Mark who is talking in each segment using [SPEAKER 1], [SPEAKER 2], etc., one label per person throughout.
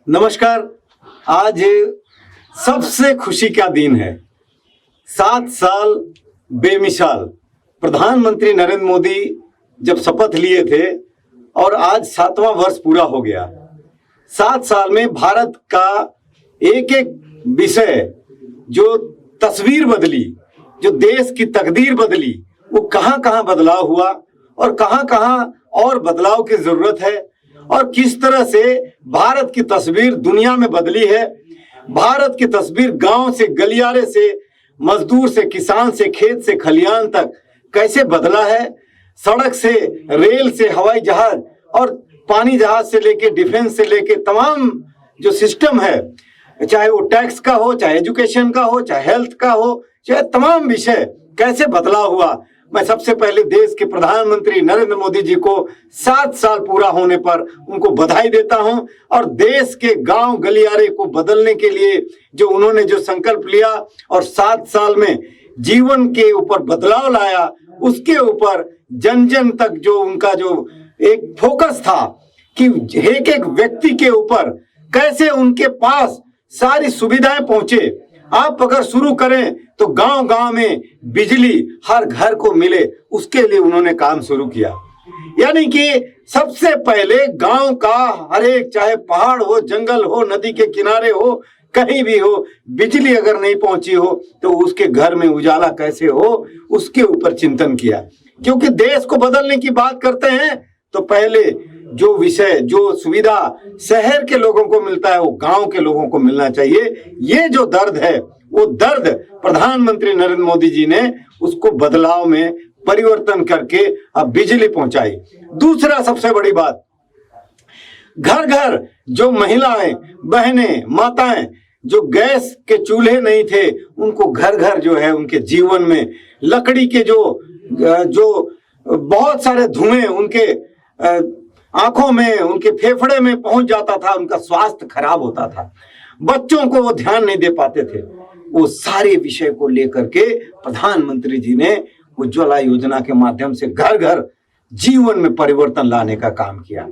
[SPEAKER 1] नमस्कार। आज सबसे खुशी का दिन है। 7 साल बेमिसाल प्रधानमंत्री नरेंद्र मोदी जब शपथ लिए थे और आज 7वां वर्ष पूरा हो गया। 7 साल में भारत का एक एक विषय जो तस्वीर बदली, जो देश की तकदीर बदली, वो कहाँ कहाँ बदलाव हुआ और कहाँ कहाँ और बदलाव की जरूरत है और किस तरह से भारत की तस्वीर दुनिया में बदली है। भारत की तस्वीर गांव से गलियारे से, मजदूर से, किसान से, खेत से खलियान तक कैसे बदला है। सड़क से, रेल से, हवाई जहाज और पानी जहाज से लेके डिफेंस से लेके तमाम जो सिस्टम है, चाहे वो टैक्स का हो, चाहे एजुकेशन का हो, चाहे हेल्थ का हो, चाहे तमाम विषय कैसे बदलाव हुआ। मैं सबसे पहले देश के प्रधानमंत्री नरेंद्र मोदी जी को 7 साल पूरा होने पर उनको बधाई देता हूं और देश के गांव गलियारे को बदलने के लिए जो उन्होंने जो संकल्प लिया और 7 साल में जीवन के ऊपर बदलाव लाया, उसके ऊपर जन जन तक जो उनका जो एक फोकस था कि एक एक व्यक्ति के ऊपर कैसे उनके पास सारी सुविधाएं पहुंचे। आप अगर शुरू करें तो गांव गांव में बिजली हर घर को मिले, उसके लिए उन्होंने काम शुरू किया। यानी कि सबसे पहले गांव का हर एक, चाहे पहाड़ हो, जंगल हो, नदी के किनारे हो, कहीं भी हो, बिजली अगर नहीं पहुंची हो तो उसके घर में उजाला कैसे हो, उसके ऊपर चिंतन किया। क्योंकि देश को बदलने की बात करते हैं तो पहले जो विषय, जो सुविधा शहर के लोगों को मिलता है वो गांव के लोगों को मिलना चाहिए। ये जो दर्द है वो दर्द प्रधानमंत्री नरेंद्र मोदी जी ने उसको बदलाव में परिवर्तन करके अब बिजली पहुंचाई। दूसरा सबसे बड़ी बात, घर घर जो महिलाएं, बहनें, माताएं जो गैस के चूल्हे नहीं थे, उनको घर घर जो है उनके जीवन में लकड़ी के जो बहुत सारे धुएं उनके आंखों में, उनके फेफड़े में पहुंच जाता था, उनका स्वास्थ्य खराब होता था, बच्चों को वो ध्यान नहीं दे पाते थे। वो सारे विषय को लेकर के प्रधानमंत्री जी ने उज्ज्वला योजना के माध्यम से घर घर जीवन में परिवर्तन लाने का काम किया।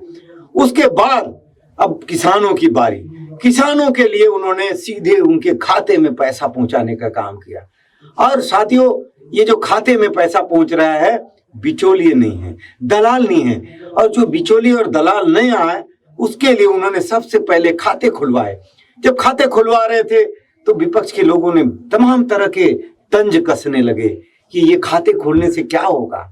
[SPEAKER 1] उसके बाद अब किसानों की बारी। किसानों के लिए उन्होंने सीधे उनके खाते में पैसा पहुंचाने का काम किया। और साथियों, ये जो खाते में पैसा पहुंच रहा है, बिचौलिए नहीं है, दलाल नहीं है। और जो बिचौलिए और दलाल नहीं आए, उसके लिए उन्होंने सबसे पहले खाते खुलवाए। जब खाते खुलवा रहे थे तो विपक्ष के लोगों ने तमाम तरह के तंज कसने लगे कि ये खाते खोलने से क्या होगा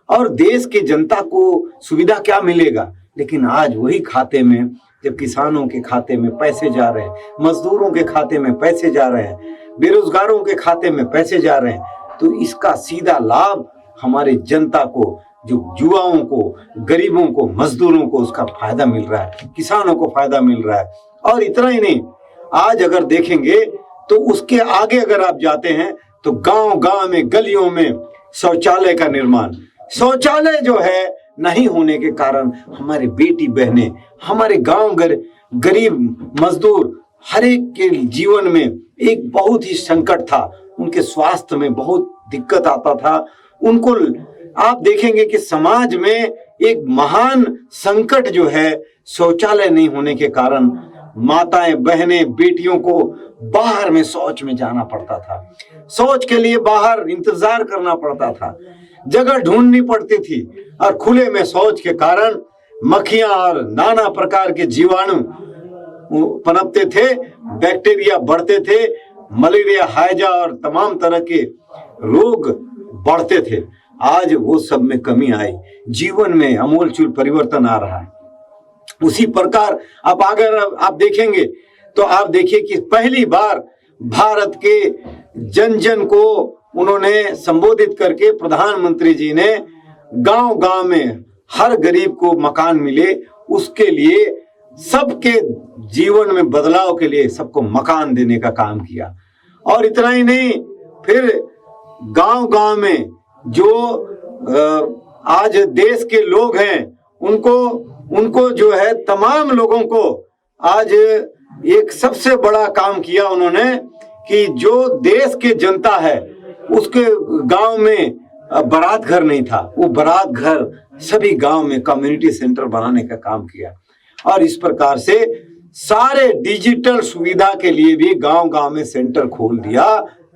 [SPEAKER 1] और देश के जनता को सुविधा क्या मिलेगा। लेकिन आज वही खाते में, जब किसानों के खाते में पैसे जा रहे हैं, मजदूरों के खाते में पैसे जा रहे हैं, बेरोजगारों के खाते में पैसे जा रहे हैं, तो इसका सीधा लाभ हमारे जनता को, जो युवाओं को, गरीबों को, मजदूरों को उसका फायदा मिल रहा है, किसानों को फायदा मिल रहा है। और इतना ही नहीं, आज अगर देखेंगे तो उसके आगे अगर आप जाते हैं तो गांव गांव में, गलियों में शौचालय का निर्माण। शौचालय जो है नहीं होने के कारण हमारे बेटी बहनें, हमारे गांव गरीब मजदूर, हर एक के जीवन में एक बहुत ही संकट था। उनके स्वास्थ्य में बहुत दिक्कत आता था। उनको आप देखेंगे कि समाज में एक महान संकट जो है शौचालय नहीं होने के कारण माताएं, बहनें, बेटियों को बाहर में शौच में जाना पड़ता था। शौच के लिए बाहर इंतजार करना पड़ता था, जगह ढूंढनी पड़ती थी और खुले में शौच के कारण मक्खियां और नाना प्रकार के जीवाणु पनपते थे, बैक्टीरिया बढ़ते थे, मलेरिया, हैजा और तमाम तरह के रोग बढ़ते थे। आज वो सब में कमी आई, जीवन में आमूलचूल परिवर्तन आ रहा है। उसी प्रकार अब अगर आप देखेंगे तो आप देखिए कि पहली बार भारत के जन जन को उन्होंने संबोधित करके प्रधानमंत्री जी ने गांव गांव में हर गरीब को मकान मिले, उसके लिए सबके जीवन में बदलाव के लिए सबको मकान देने का काम किया। और इतना ही नहीं, फिर गांव गांव में जो आज देश के लोग हैं उनको जो है तमाम लोगों को आज एक सबसे बड़ा काम किया उन्होंने कि जो देश के जनता है उसके गांव में बारात घर नहीं था, वो बारात घर सभी गांव में कम्युनिटी सेंटर बनाने का काम किया। और इस प्रकार से सारे डिजिटल सुविधा के लिए भी गांव-गांव में सेंटर खोल दिया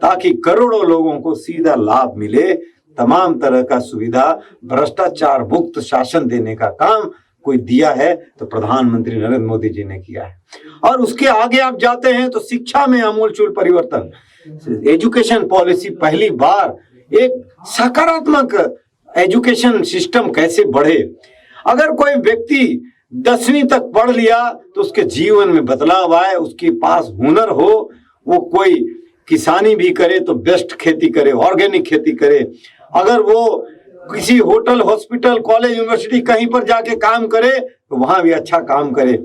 [SPEAKER 1] ताकि करोड़ों लोगों को सीधा लाभ मिले। तमाम तरह का सुविधा, भ्रष्टाचार मुक्त शासन देने का काम कोई दिया है तो प्रधानमंत्री नरेंद्र मोदी जी ने किया है। और उसके आगे आप जाते हैं तो शिक्षा में आमूलचूल परिवर्तन, एजुकेशन पॉलिसी, पहली बार एक सकारात्मक एजुकेशन सिस्टम कैसे बढ़े। अगर कोई व्यक्ति 10वीं तक पढ़ लिया तो उसके जीवन में बदलाव आए, उसके पास हुनर हो, वो कोई किसानी भी करे तो बेस्ट खेती करे, ऑर्गेनिक खेती करे। अगर वो किसी होटल, हॉस्पिटल, कॉलेज, यूनिवर्सिटी कहीं पर जाके काम करे तो वहां भी अच्छा काम करे।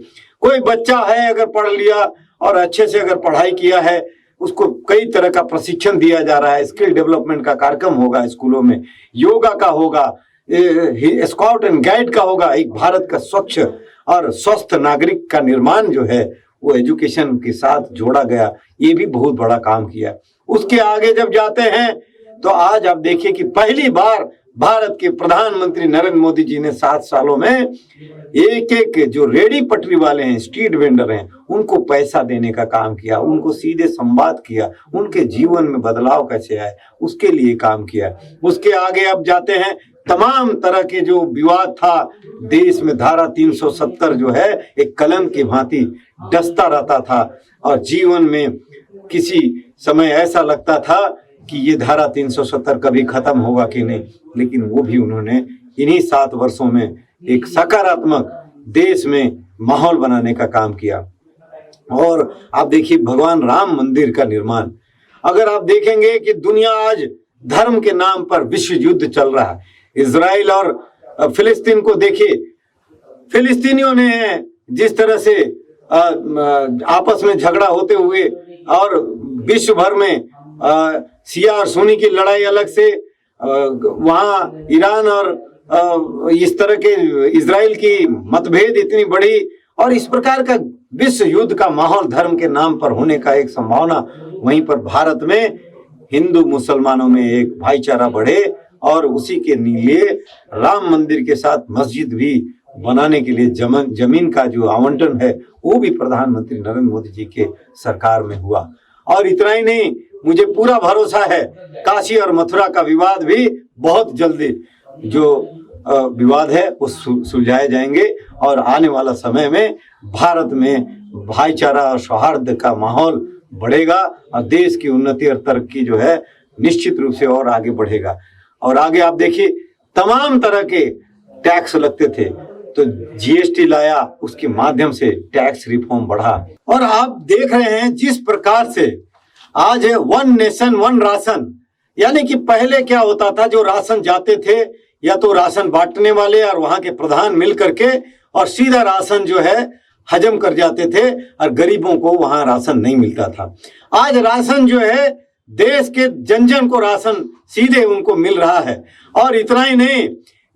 [SPEAKER 1] कोई बच्चा है अगर पढ़ लिया और अच्छे से अगर पढ़ाई किया है, उसको कई तरह का प्रशिक्षण दिया जा रहा है, स्किल डेवलपमेंट का कार्यक्रम होगा स्कूलों में, योगा का होगा, स्काउट एंड गाइड का होगा। एक भारत का स्वच्छ और स्वस्थ नागरिक का निर्माण जो है वो एजुकेशन के साथ जोड़ा गया, ये भी बहुत बड़ा काम किया। उसके आगे जब जाते हैं तो आज आप देखिए कि पहली बार भारत के प्रधानमंत्री नरेंद्र मोदी जी ने 7 सालों में एक एक जो रेडी पटरी वाले हैं, स्ट्रीट वेंडर हैं, उनको पैसा देने का काम किया, उनको सीधे संवाद किया, उनके जीवन में बदलाव कैसे आए उसके लिए काम किया। उसके आगे अब जाते हैं, तमाम तरह के जो विवाद था देश में, धारा 370 जो है एक कलम की भांति डसता रहता था और जीवन में किसी समय ऐसा लगता था कि ये धारा 370 कभी खत्म होगा कि नहीं, लेकिन वो भी उन्होंने इन्हीं 7 वर्षों में एक सकारात्मक देश में माहौल बनाने का काम किया। और आप देखिए भगवान राम मंदिर का निर्माण, अगर आप देखेंगे कि दुनिया आज धर्म के नाम पर विश्व युद्ध चल रहा है, इजराइल और फिलिस्तीन को देखिए, फिलिस्तीनियों ने जिस तरह से आपस में झगड़ा होते हुए और विश्व भर में शिया और सुन्नी की लड़ाई अलग से, वहाँ ईरान और इस तरह के इजराइल की मतभेद इतनी बड़ी, और इस प्रकार का विश्व युद्ध का माहौल धर्म के नाम पर होने का एक संभावना, वहीं पर भारत में हिंदू मुसलमानों में एक भाईचारा बढ़े और उसी के लिए राम मंदिर के साथ मस्जिद भी बनाने के लिए जमीन का जो आवंटन है वो भी प्रधानमंत्री नरेंद्र मोदी जी के सरकार में हुआ। और इतना ही नहीं, मुझे पूरा भरोसा है काशी और मथुरा का विवाद भी बहुत जल्दी जो विवाद है वो सुलझाए जाएंगे और आने वाला समय में भारत में भाईचारा और सौहार्द का माहौल बढ़ेगा और देश की उन्नति और तरक्की जो है निश्चित रूप से और आगे बढ़ेगा। और आगे आप देखिए तमाम तरह के टैक्स लगते थे तो जीएसटी लाया, उसके माध्यम से टैक्स रिफॉर्म बढ़ा। और आप देख रहे हैं जिस प्रकार से आज है वन नेशन वन राशन, यानी कि पहले क्या होता था, जो राशन जाते थे या तो राशन बांटने वाले और वहां के प्रधान मिल करके और सीधा राशन जो है हजम कर जाते थे और गरीबों को वहां राशन नहीं मिलता था। आज राशन जो है देश के जन जन को राशन सीधे उनको मिल रहा है। और इतना ही नहीं,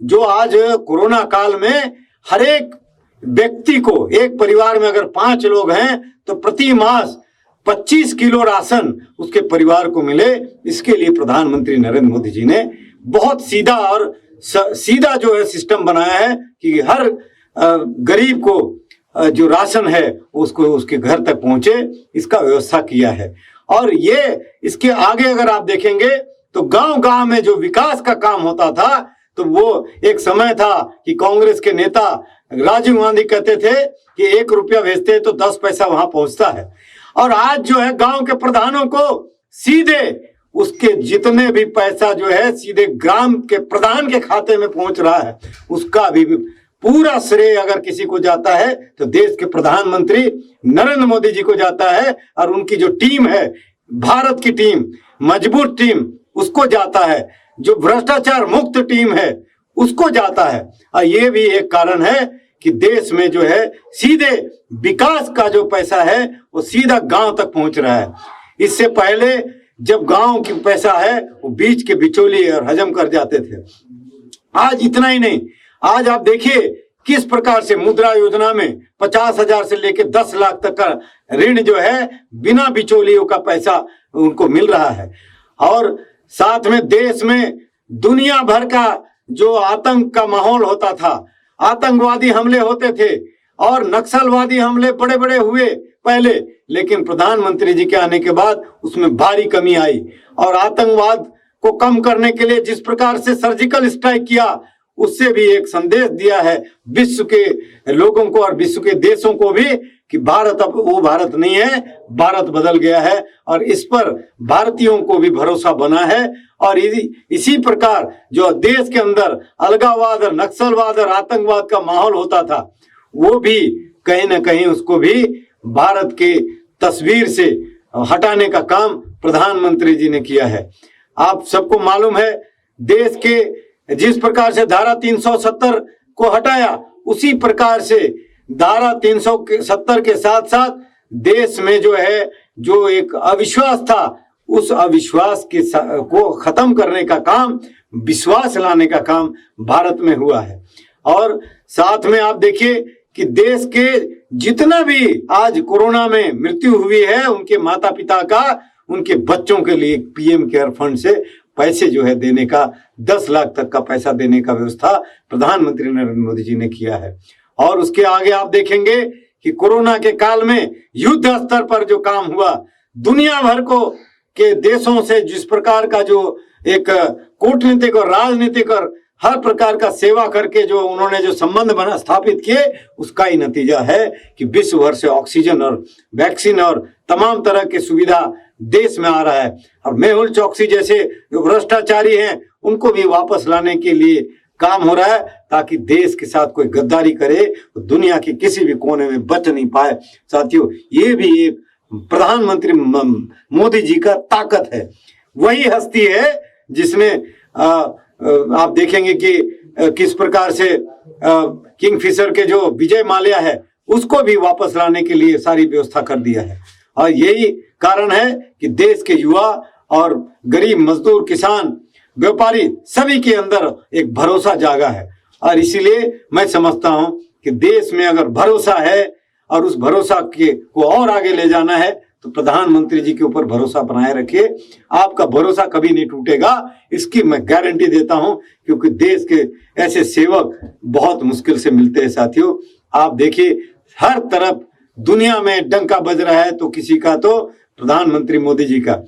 [SPEAKER 1] जो आज कोरोना काल में हर एक व्यक्ति को, एक परिवार में अगर 5 लोग हैं तो प्रति मास 25 किलो राशन उसके परिवार को मिले, इसके लिए प्रधानमंत्री नरेंद्र मोदी जी ने बहुत सीधा और सीधा जो है सिस्टम बनाया है कि हर गरीब को जो राशन है उसको उसके घर तक पहुंचे, इसका व्यवस्था किया है। और ये इसके आगे अगर आप देखेंगे तो गांव-गांव में जो विकास का काम होता था, तो वो एक समय था कि कांग्रेस के नेता राजीव गांधी कहते थे कि 1 रुपया भेजते हैं तो 10 पैसा वहां पहुंचता है। और आज जो है गांव के प्रधानों को सीधे उसके जितने भी पैसा जो है सीधे ग्राम के प्रधान के खाते में पहुंच रहा है, उसका भी पूरा श्रेय अगर किसी को जाता है तो देश के प्रधानमंत्री नरेंद्र मोदी जी को जाता है। और उनकी जो टीम है, भारत की टीम, मजबूत टीम, उसको जाता है। जो भ्रष्टाचार मुक्त टीम है उसको जाता है। और ये भी एक कारण है कि देश में जो है सीधे विकास का जो पैसा है वो सीधा गांव तक पहुंच रहा है। इससे पहले जब गांव की पैसा है वो बीच के बिचौलिए और हजम कर जाते थे। आज इतना ही नहीं, आज आप देखिए किस प्रकार से मुद्रा योजना में 50,000 से लेकर 10 लाख तक का ऋण जो है बिना बिचौलियों का पैसा उनको मिल रहा है। और साथ में देश में दुनिया भर का जो आतंक का माहौल होता था, आतंकवादी हमले होते थे, और नक्सलवादी हमले बड़े बड़े हुए पहले, लेकिन प्रधानमंत्री जी के आने के बाद उसमें भारी कमी आई। और आतंकवाद को कम करने के लिए जिस प्रकार से सर्जिकल स्ट्राइक किया, उससे भी एक संदेश दिया है विश्व के लोगों को और विश्व के देशों को भी कि भारत अब वो भारत नहीं है, भारत बदल गया है। और इस पर भारतीयों को भी भरोसा बना है। और इसी प्रकार जो देश के अंदर अलगाववाद और नक्सलवाद और आतंकवाद का माहौल होता था, वो भी कहीं ना कहीं उसको भी भारत के तस्वीर से हटाने का काम प्रधानमंत्री जी ने किया है। आप सबको मालूम है, देश के जिस प्रकार से धारा 370 को हटाया, उसी प्रकार से धारा 370 के साथ साथ देश में जो है जो एक अविश्वास था, उस अविश्वास को खत्म करने का काम, विश्वास लाने का काम भारत में हुआ है। और साथ में आप देखिए कि देश के जितना भी आज कोरोना में मृत्यु हुई है, उनके माता पिता का, उनके बच्चों के लिए पीएम केयर फंड से पैसे जो है देने का, 10 लाख तक का पैसा देने का व्यवस्था प्रधानमंत्री नरेंद्र मोदी जी ने किया है। और उसके आगे आप देखेंगे कि कोरोना के काल में युद्ध स्तर पर जो काम हुआ, दुनिया भर के देशों से जिस प्रकार का जो एक कूटनीतिक और राजनीतिक और हर प्रकार का सेवा करके जो उन्होंने जो संबंध बना स्थापित किए, उसका ही नतीजा है कि विश्व भर से ऑक्सीजन और वैक्सीन और तमाम तरह की सुविधा देश में आ रहा है। और मेहुल चौकसी जैसे जो भ्रष्टाचारी हैं, उनको भी वापस लाने के लिए काम हो रहा है, ताकि देश के साथ कोई गद्दारी करे तो दुनिया के किसी भी कोने में बच नहीं पाए। साथियों, ये भी एक प्रधानमंत्री मोदी जी का ताकत है। वही हस्ती है जिसने आप देखेंगे कि किस प्रकार से किंगफिशर के जो विजय माल्या है, उसको भी वापस लाने के लिए सारी व्यवस्था कर दिया है। और यही कारण है कि देश के युवा और गरीब मजदूर, किसान, व्यापारी सभी के अंदर एक भरोसा जागा है। और इसीलिए मैं समझता हूं कि देश में अगर भरोसा है और उस भरोसा को और आगे ले जाना है, तो प्रधानमंत्री जी के ऊपर भरोसा बनाए रखिए। आपका भरोसा कभी नहीं टूटेगा, इसकी मैं गारंटी देता हूं, क्योंकि देश के ऐसे सेवक बहुत मुश्किल से मिलते हैं। साथियों, आप देखिए हर तरफ दुनिया में डंका बज रहा है, तो किसी का तो प्रधानमंत्री मोदी जी का।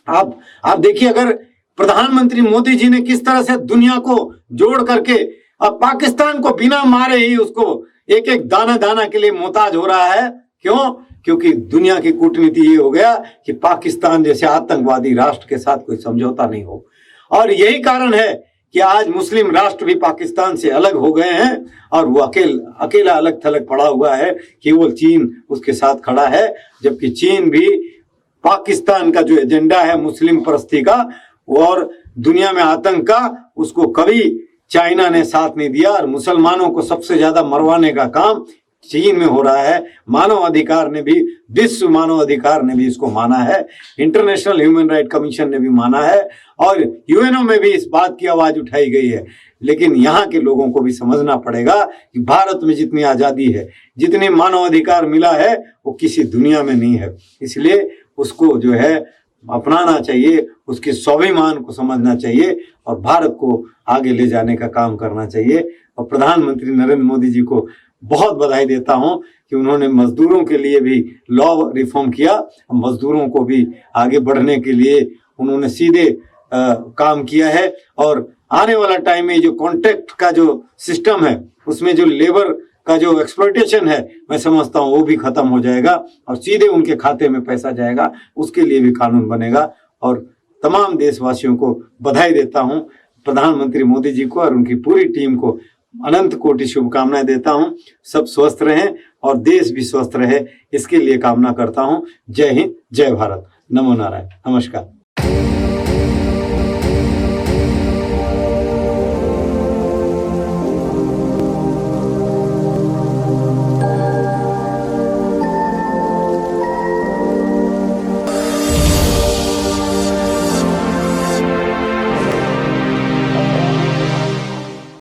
[SPEAKER 1] आप देखिए, अगर प्रधानमंत्री मोदी जी ने किस तरह से दुनिया को जोड़ करके, अब पाकिस्तान को बिना मारे ही उसको एक एक दाना दाना के लिए मोहताज हो रहा है। क्यों? क्योंकि दुनिया की कूटनीति ये हो गया कि पाकिस्तान जैसे आतंकवादी राष्ट्र के साथ कोई समझौता नहीं हो। और यही कारण है कि आज मुस्लिम राष्ट्र भी पाकिस्तान से अलग हो गए हैं और वो अकेला अलग थलग पड़ा हुआ है। केवल चीन उसके साथ खड़ा है, जबकि चीन भी पाकिस्तान का जो एजेंडा है मुस्लिम परस्ती का और दुनिया में आतंक का, उसको कभी चाइना ने साथ नहीं दिया। और मुसलमानों को सबसे ज्यादा मरवाने का काम चीन में हो रहा है। मानव अधिकार ने भी, विश्व मानव अधिकार ने भी इसको माना है, इंटरनेशनल ह्यूमन राइट कमीशन ने भी माना है और यूएनओ में भी इस बात की आवाज उठाई गई है। लेकिन यहाँ के लोगों को भी समझना पड़ेगा कि भारत में जितनी आजादी है, जितने मानव अधिकार मिला है, वो किसी दुनिया में नहीं है। इसलिए उसको जो है अपनाना चाहिए, उसके स्वाभिमान को समझना चाहिए और भारत को आगे ले जाने का काम करना चाहिए। और प्रधानमंत्री नरेंद्र मोदी जी को बहुत बधाई देता हूं कि उन्होंने मजदूरों के लिए भी लॉ रिफॉर्म किया, मजदूरों को भी आगे बढ़ने के लिए उन्होंने सीधे काम किया है। और आने वाला टाइम में जो कॉन्ट्रैक्ट का जो सिस्टम है, उसमें जो लेबर का जो एक्सप्लॉयटेशन है, मैं समझता हूँ वो भी खत्म हो जाएगा और सीधे उनके खाते में पैसा जाएगा। उसके लिए भी कानून बनेगा। और तमाम देशवासियों को बधाई देता हूँ, प्रधानमंत्री मोदी जी को और उनकी पूरी टीम को अनंत कोटि शुभकामनाएं देता हूं। सब स्वस्थ रहें और देश भी स्वस्थ रहे, इसके लिए कामना करता हूं। जय हिंद, जय भारत, नमो नारायण, नमस्कार।